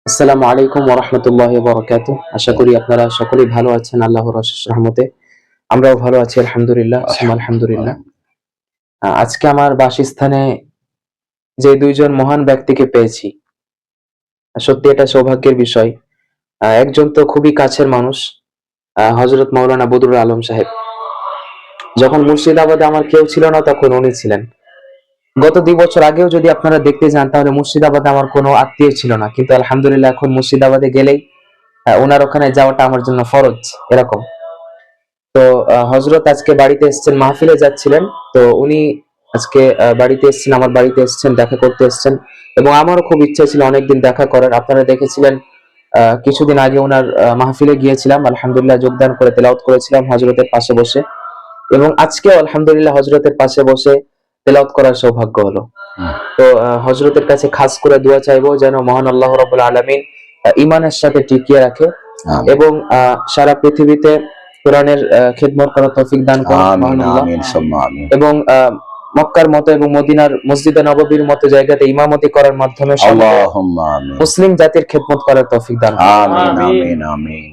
আসসালামু আলাইকুম ওয়া রাহমাতুল্লাহি ওয়া বারাকাতুহু। আশা করি আপনারা সকলেই ভালো আছেন আল্লাহর অশেষ রহমতে। আমরাও ভালো আছি আলহামদুলিল্লাহ, সুম্মা আলহামদুলিল্লাহ। আজকে আমার বাসস্থানে যে ২ জন মহান ব্যক্তিকে পেয়েছি, সত্যি এটা সৌভাগ্যের বিষয়। একজন তো খুবই কাছের মানুষ, হযরত মাওলানা বদরুল আলম সাহেব। যখন মুর্শিদাবাদে আমার কেউ ছিল না তখন উনি ছিলেন। গত ২ বছর আগেও যদি আপনারা দেখতে যান তাহলে মুর্শিদাবাদে আমার কোনো আত্মীয় ছিল না। কিন্তু আলহামদুলিল্লাহ এখন মুর্শিদাবাদে গেলেই উনার ওখানে যাওয়াটা আমার জন্য ফরজ, এরকম। তো হযরত আজকে বাড়িতে এসেছেন, মাহফিলে যাচ্ছিলেন। তো উনি আজকে বাড়িতে এসেছেন, আমার বাড়িতে এসেছেন, দেখা করতে এসেছেন এবং আমারও খুব ইচ্ছা ছিল অনেকদিন দেখা করার। আপনারা দেখেছিলেন কিছুদিন আগে উনার মাহফিলে গিয়েছিলাম। আলহামদুলিল্লাহ যোগদান করে তেলাওয়াত করেছিলাম হযরতের পাশে বসে এবং আজকেও আলহামদুলিল্লাহ হযরতের পাশে বসে তেলাওয়াত করার সৌভাগ্য হলো। তো হযরতের কাছে খাস করে দোয়া চাইবো যেন মহান আল্লাহ রাব্বুল আলামিন ঈমানের সাথে টিকিয়ে রাখে এবং সারা পৃথিবীতে কোরআনের খিদমত করার তৌফিক দান করুন মহান আল্লাহ। এবং মক্কার মতো এবং মদিনার মসজিদে নববীর মতো জায়গাতে ইমামতি করার মাধ্যমে মুসলিম জাতির খিদমত করার তৌফিক দান করুন। আমিন আমিন আমিন।